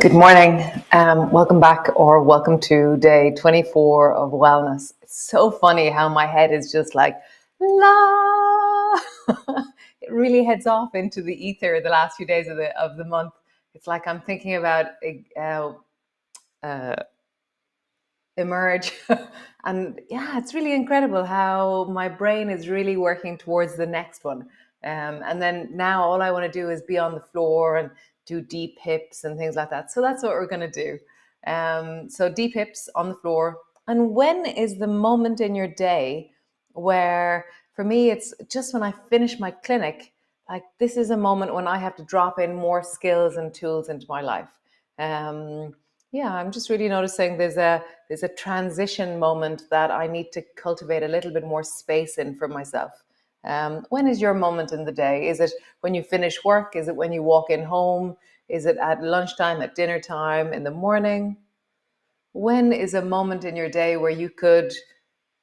Good morning. Welcome back, or welcome to day 24 of wellness. It's so funny how my head is just like, la. It really heads off into the ether the last few days of the month. It's like I'm thinking about emerge. And yeah, it's really incredible how my brain is really working towards the next one. And then now all I want to do is be on the floor and do deep hips and things like that. So that's what we're going to do. So deep hips on the floor. And when is the moment in your day where, for me, it's just when I finish my clinic, like this is a moment when I have to drop in more skills and tools into my life. Yeah, I'm just really noticing there's a transition moment that I need to cultivate a little bit more space in for myself. When is your moment in the day? Is it when you finish work? Is it when you walk in home? Is it at lunchtime, at dinner time, in the morning? When is a moment in your day where you could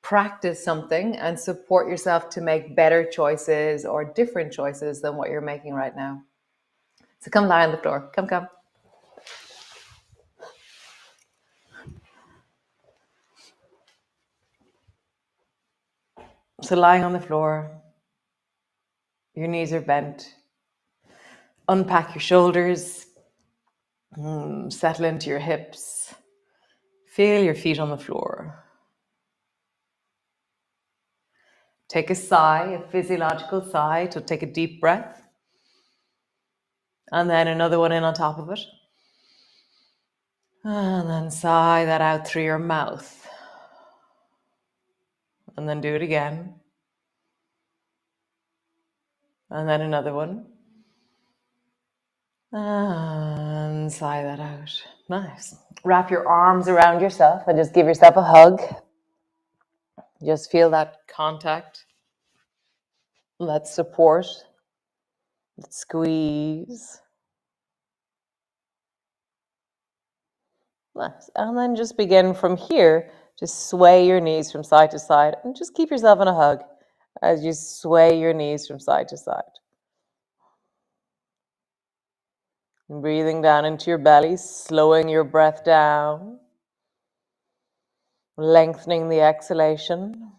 practice something and support yourself to make better choices or different choices than what you're making right now? So come lie on the floor. Come. So lying on the floor, your knees are bent. Unpack your shoulders, settle into your hips. Feel your feet on the floor. Take a sigh, a physiological sigh, to take a deep breath. And then another one in on top of it. And then sigh that out through your mouth. And then do it again. And then another one. And sigh that out. Nice. Wrap your arms around yourself and just give yourself a hug. Just feel that contact, that support, that squeeze. Nice. And then just begin from here. Just sway your knees from side to side and just keep yourself in a hug as you sway your knees from side to side. And breathing down into your belly, slowing your breath down, lengthening the exhalation.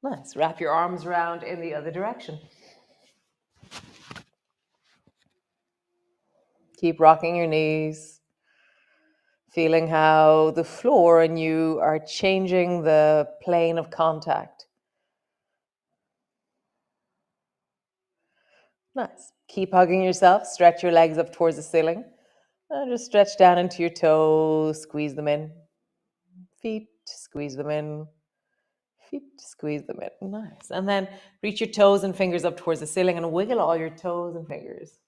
Nice. Wrap your arms around in the other direction. Keep rocking your knees, feeling how the floor and you are changing the plane of contact. Nice. Keep hugging yourself. Stretch your legs up towards the ceiling. And just stretch down into your toes. Squeeze them in. Feet, squeeze them in. Feet, squeeze them in. Nice. And then reach your toes and fingers up towards the ceiling and wiggle all your toes and fingers.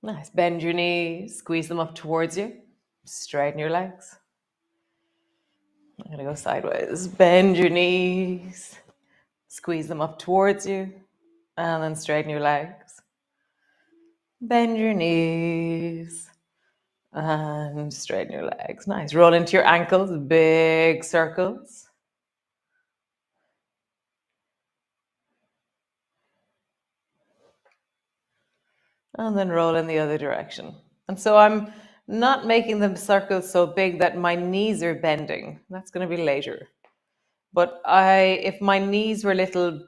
Nice. Bend your knees. Squeeze them up towards you. Straighten your legs. I'm going to go sideways. Bend your knees. Squeeze them up towards you. And then straighten your legs. Bend your knees. And straighten your legs. Nice. Roll into your ankles. Big circles. And then roll in the other direction. And so I'm not making the circles so big that my knees are bending. That's going to be later. But if my knees were little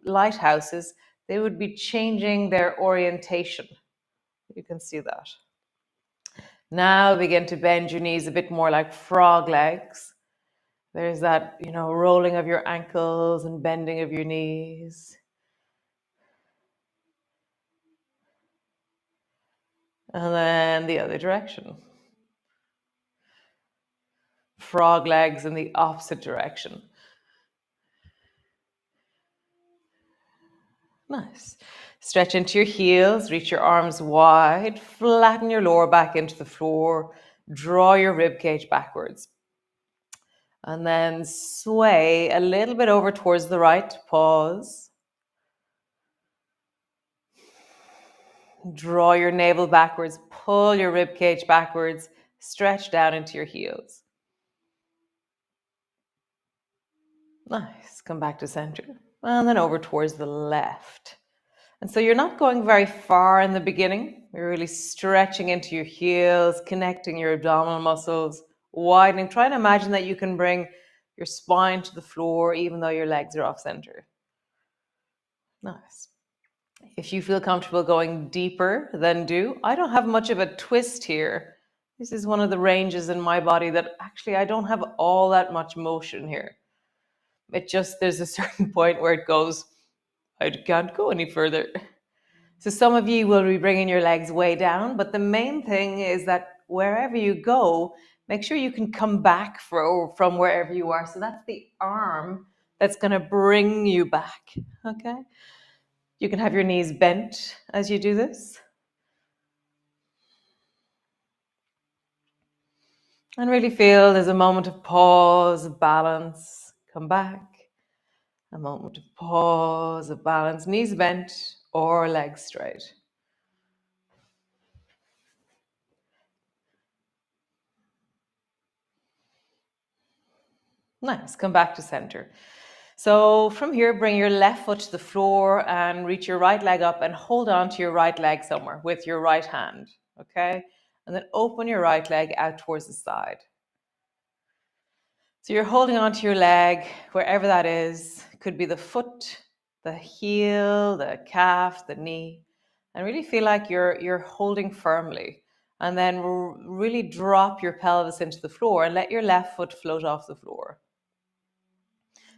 lighthouses, they would be changing their orientation. You can see that. Now begin to bend your knees a bit more like frog legs. There's that, rolling of your ankles and bending of your knees. And then the other direction. Frog legs in the opposite direction. Nice. Stretch into your heels, reach your arms wide, flatten your lower back into the floor, draw your rib cage backwards. And then sway a little bit over towards the right, pause. Draw your navel backwards, pull your rib cage backwards, stretch down into your heels. Nice. Come back to center. And then over towards the left. And so you're not going very far in the beginning. You're really stretching into your heels, connecting your abdominal muscles, widening. Try and imagine that you can bring your spine to the floor even though your legs are off center. Nice. If you feel comfortable going deeper, then do. I don't have much of a twist here. This is one of the ranges in my body that actually I don't have all that much motion here. It just, there's a certain point where it goes, I can't go any further. So some of you will be bringing your legs way down, but the main thing is that wherever you go, make sure you can come back from wherever you are. So that's the arm that's going to bring you back. Okay. You can have your knees bent as you do this. And really feel there's a moment of pause, of balance. Come back. A moment of pause, of balance. Knees bent or legs straight. Nice. Come back to center. So from here, bring your left foot to the floor and reach your right leg up and hold on to your right leg somewhere with your right hand. Okay. And then open your right leg out towards the side. So you're holding onto your leg, wherever that is. It could be the foot, the heel, the calf, the knee, and really feel like you're holding firmly. And then really drop your pelvis into the floor and let your left foot float off the floor.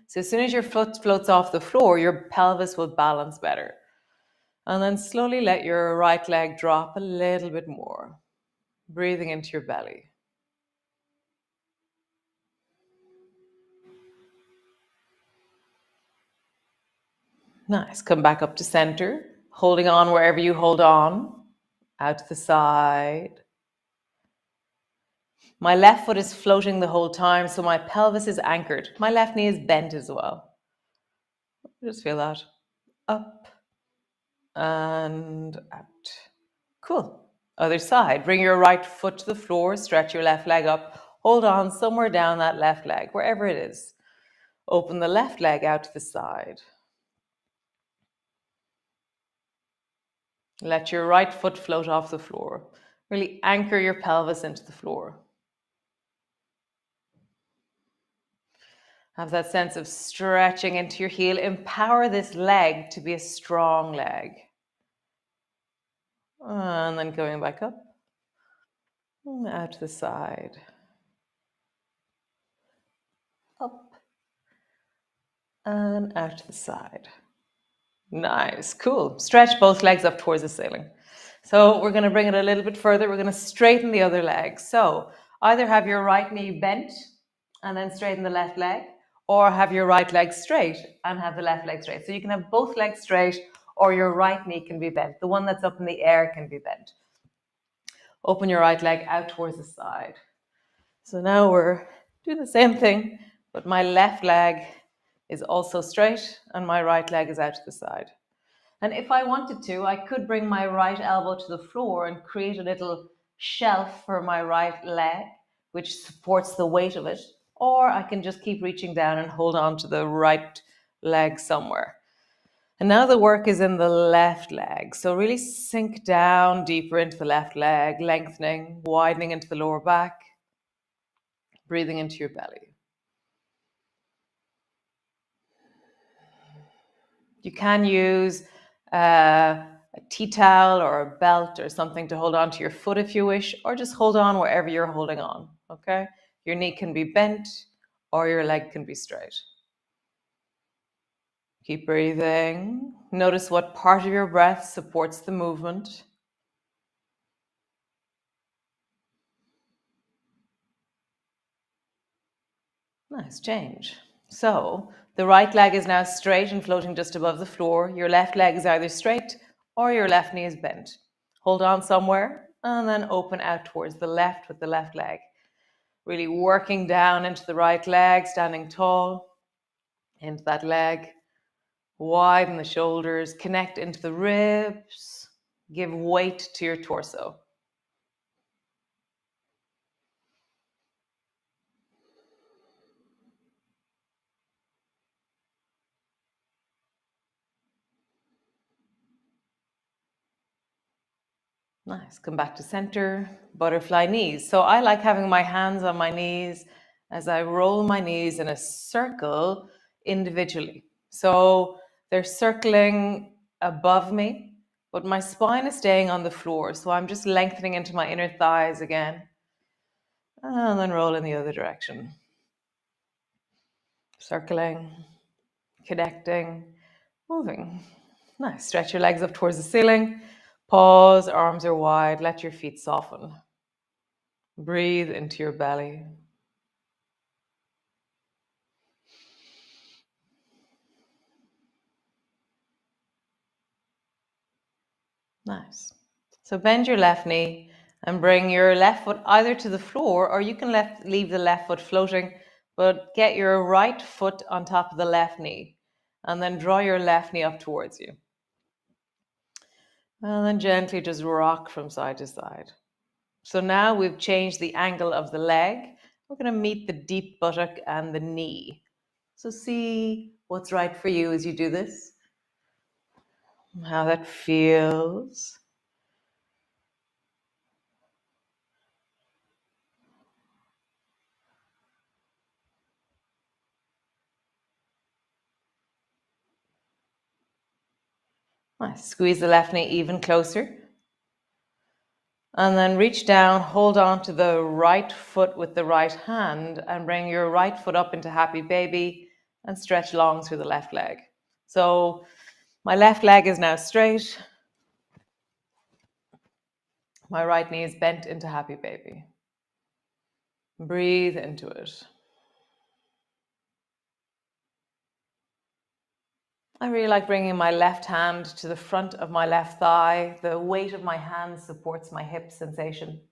So as soon as your foot floats off the floor, your pelvis will balance better. And then slowly let your right leg drop a little bit more, breathing into your belly. Nice. Come back up to center, holding on wherever you hold on, out to the side. My left foot is floating the whole time, so my pelvis is anchored. My left knee is bent as well. Just feel that. Up and out. Cool. Other side. Bring your right foot to the floor, stretch your left leg up. Hold on somewhere down that left leg, wherever it is. Open the left leg out to the side. Let your right foot float off the floor. Really anchor your pelvis into the floor. Have that sense of stretching into your heel. Empower this leg to be a strong leg. And then going back up. Out to the side. Up. And out to the side. Nice, cool. Stretch both legs up towards the ceiling. So we're going to bring it a little bit further. We're going to straighten the other leg. So either have your right knee bent and then straighten the left leg, or have your right leg straight and have the left leg straight. So you can have both legs straight, or your right knee can be bent. The one that's up in the air can be bent. Open your right leg out towards the side. So now we're doing the same thing, but my left leg is also straight and my right leg is out to the side. And if I wanted to, I could bring my right elbow to the floor and create a little shelf for my right leg, which supports the weight of it. Or I can just keep reaching down and hold on to the right leg somewhere. And now the work is in the left leg. So really sink down deeper into the left leg, lengthening, widening into the lower back, breathing into your belly. You can use a tea towel or a belt or something to hold on to your foot if you wish, or just hold on wherever you're holding on, okay? Your knee can be bent or your leg can be straight. Keep breathing. Notice what part of your breath supports the movement. Nice change. So the right leg is now straight and floating just above the floor. Your left leg is either straight or your left knee is bent. Hold on somewhere and then open out towards the left with the left leg. Really working down into the right leg, standing tall into that leg. Widen the shoulders, connect into the ribs. Give weight to your torso. Nice. Come back to center, butterfly knees. So I like having my hands on my knees as I roll my knees in a circle individually. So they're circling above me, but my spine is staying on the floor. So I'm just lengthening into my inner thighs again. And then roll in the other direction. Circling, connecting, moving. Nice. Stretch your legs up towards the ceiling. Pause, arms are wide. Let your feet soften. Breathe into your belly. Nice. So bend your left knee and bring your left foot either to the floor, or you can leave the left foot floating, but get your right foot on top of the left knee and then draw your left knee up towards you. And then gently just rock from side to side. So now we've changed the angle of the leg. We're going to meet the deep buttock and the knee. So see what's right for you as you do this, how that feels. Nice. Squeeze the left knee even closer. And then reach down, hold on to the right foot with the right hand and bring your right foot up into happy baby and stretch long through the left leg. So my left leg is now straight. My right knee is bent into happy baby. Breathe into it. I really like bringing my left hand to the front of my left thigh. The weight of my hand supports my hip sensation.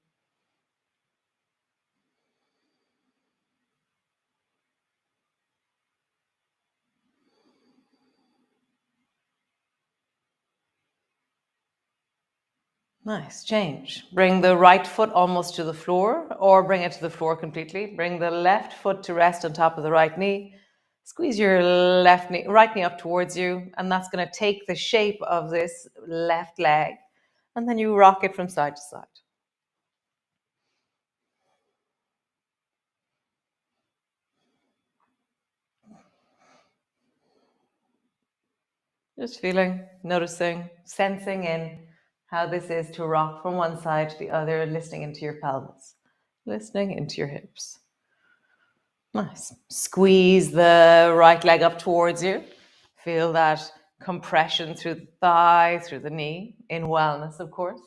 Nice, change. Bring the right foot almost to the floor or bring it to the floor completely. Bring the left foot to rest on top of the right knee. Squeeze your right knee up towards you, and that's going to take the shape of this left leg. And then you rock it from side to side. Just feeling, noticing, sensing in how this is to rock from one side to the other, listening into your pelvis, listening into your hips. Nice. Squeeze the right leg up towards you. Feel that compression through the thigh, through the knee, in wellness, of course.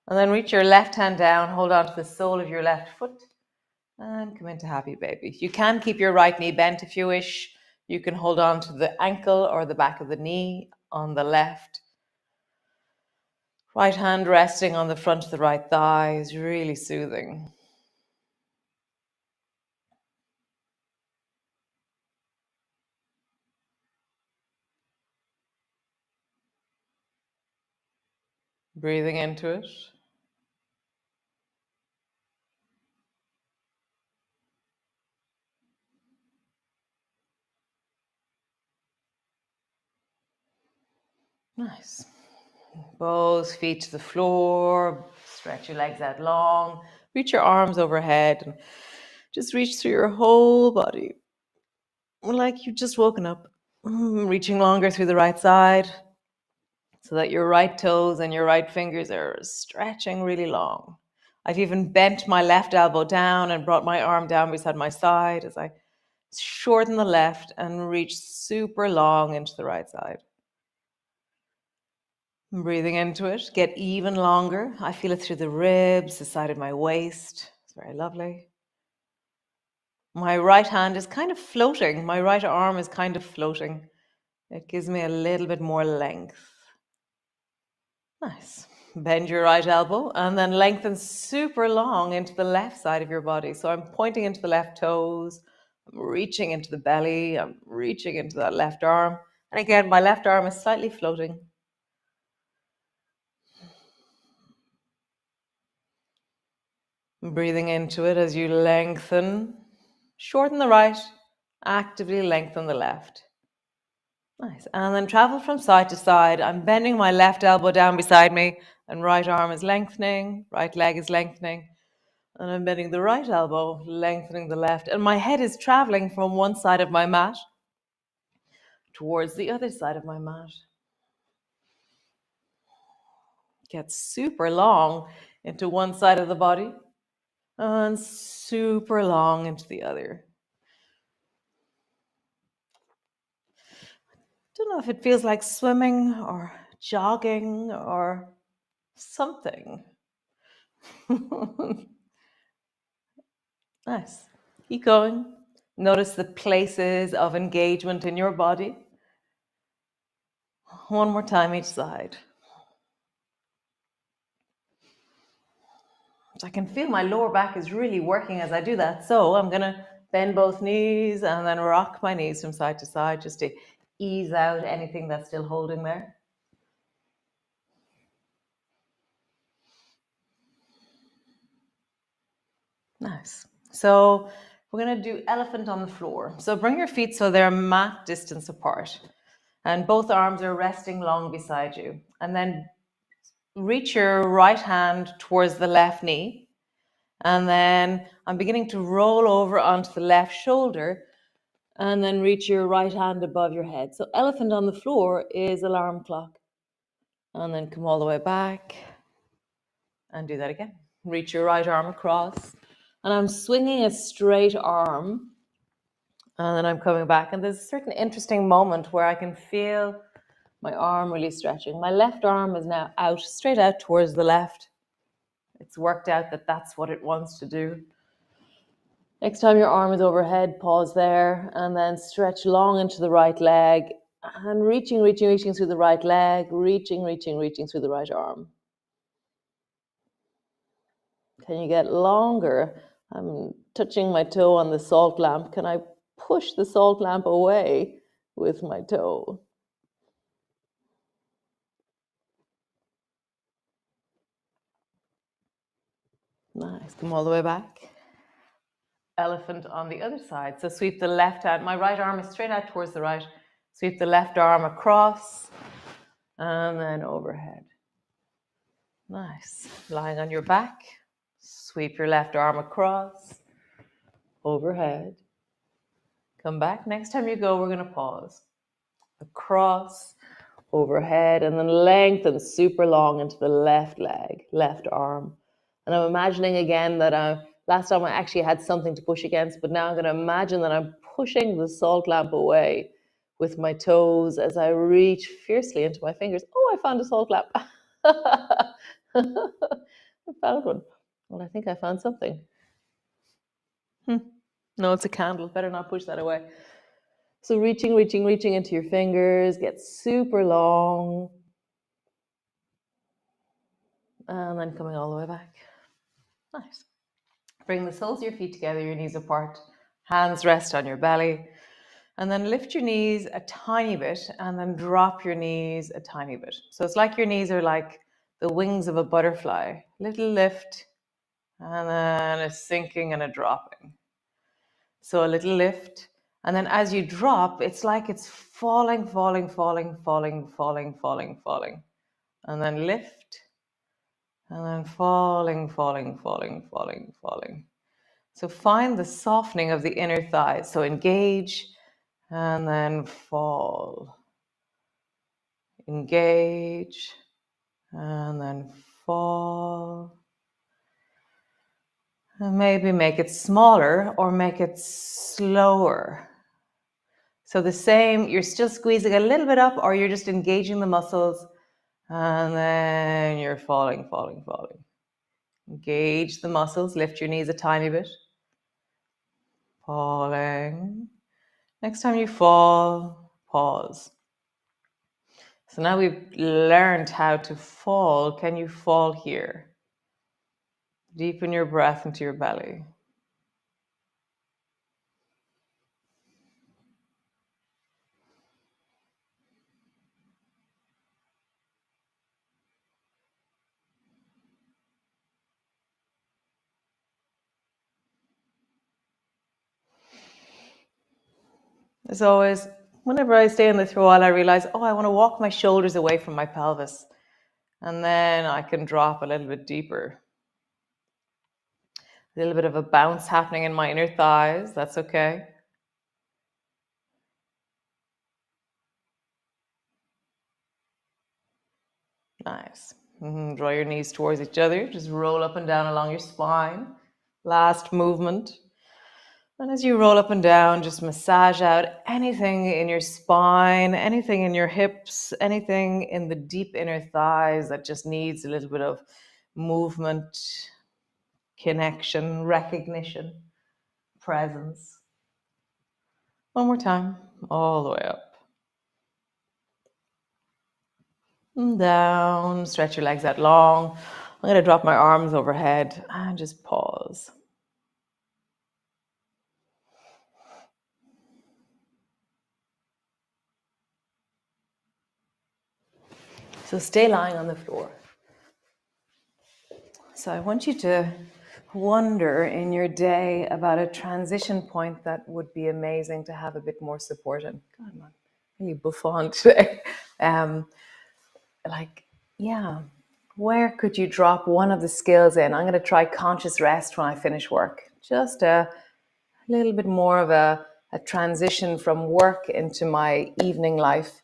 And then reach your left hand down, hold on to the sole of your left foot, and come into happy baby. You can keep your right knee bent if you wish. You can hold on to the ankle or the back of the knee on the left. Right hand resting on the front of the right thigh is really soothing. Breathing into it. Nice. Both feet to the floor. Stretch your legs out long. Reach your arms overhead and just reach through your whole body. Like you've just woken up. Reaching longer through the right side so that your right toes and your right fingers are stretching really long. I've even bent my left elbow down and brought my arm down beside my side as I shorten the left and reach super long into the right side. Breathing into it, get even longer. I feel it through the ribs, the side of my waist. It's very lovely. My right hand is kind of floating. My right arm is kind of floating. It gives me a little bit more length. Nice. Bend your right elbow and then lengthen super long into the left side of your body. So I'm pointing into the left toes. I'm reaching into the belly. I'm reaching into that left arm. And again, my left arm is slightly floating. Breathing into it as you lengthen. Shorten the right, actively lengthen the left. Nice. And then travel from side to side. I'm bending my left elbow down beside me. And right arm is lengthening, right leg is lengthening. And I'm bending the right elbow, lengthening the left. And my head is traveling from one side of my mat towards the other side of my mat. Get super long into one side of the body and super long into the other. Don't know if it feels like swimming or jogging or something. Nice. Keep going. Notice the places of engagement in your body. One more time each side. So I can feel my lower back is really working as I do that. So I'm going to bend both knees and then rock my knees from side to side just to ease out anything that's still holding there. Nice. So we're going to do elephant on the floor. So bring your feet so they're mat distance apart. And both arms are resting long beside you. And then reach your right hand towards the left knee. And then I'm beginning to roll over onto the left shoulder and then reach your right hand above your head. So elephant on the floor is alarm clock. And then come all the way back and do that again. Reach your right arm across. And I'm swinging a straight arm. And then I'm coming back. And there's a certain interesting moment where I can feel my arm really stretching. My left arm is now out, straight out towards the left. It's worked out that that's what it wants to do. Next time your arm is overhead, pause there, and then stretch long into the right leg, and reaching through the right leg, reaching through the right arm. Can you get longer? I'm touching my toe on the salt lamp. Can I push the salt lamp away with my toe? Nice. Come all the way back. Elephant on the other side. So sweep the left hand. My right arm is straight out towards the right. Sweep the left arm across and then overhead. Nice. Lying on your back. Sweep your left arm across, overhead. Come back. Next time you go, we're going to pause. Across, overhead, and then lengthen super long into the left leg, left arm. And I'm imagining again that last time I actually had something to push against, but now I'm going to imagine that I'm pushing the salt lamp away with my toes as I reach fiercely into my fingers. Oh, I found a salt lamp. I found one. Well, I think I found something. No, it's a candle. Better not push that away. So reaching into your fingers, get super long. And then coming all the way back. Nice. Bring the soles of your feet together, your knees apart. Hands rest on your belly. And then lift your knees a tiny bit and then drop your knees a tiny bit. So it's like your knees are like the wings of a butterfly. Little lift and then a sinking and a dropping. So a little lift. And then as you drop, it's like it's falling. And then lift. And then falling. So find the softening of the inner thighs. So engage and then fall. Engage and then fall. And maybe make it smaller or make it slower. So the same, you're still squeezing a little bit up or you're just engaging the muscles and then you're falling. Engage the muscles, lift your knees a tiny bit. Falling. Next time you fall, pause. So now we've learned how to fall. Can you fall here? Deepen your breath into your belly. As always, whenever I stay in this for a while, I realize, I want to walk my shoulders away from my pelvis. And then I can drop a little bit deeper. A little bit of a bounce happening in my inner thighs. That's okay. Nice. Draw your knees towards each other. Just roll up and down along your spine. Last movement. And as you roll up and down, just massage out anything in your spine, anything in your hips, anything in the deep inner thighs that just needs a little bit of movement, connection, recognition, presence. One more time, all the way up and down. Stretch your legs out long. I'm going to drop my arms overhead and just pause. So stay lying on the floor. So I want you to wonder in your day about a transition point that would be amazing to have a bit more support in. God, man, really buffon today. Like, yeah, where could you drop one of the skills in? I'm going to try conscious rest when I finish work. Just a little bit more of a transition from work into my evening life.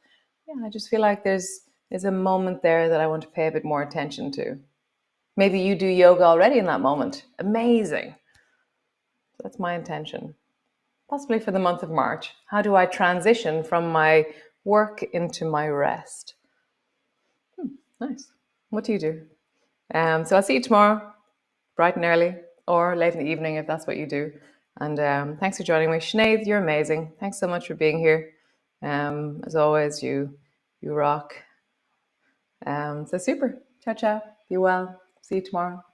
Yeah, I just feel like there's a moment there that I want to pay a bit more attention to. Maybe you do yoga already in that moment. Amazing. That's my intention. Possibly for the month of March. How do I transition from my work into my rest? Nice. What do you do? So I'll see you tomorrow, bright and early, or late in the evening if that's what you do. And thanks for joining me. Sinead, you're amazing. Thanks so much for being here. As always, you rock. So super. Ciao, ciao. Be well. See you tomorrow.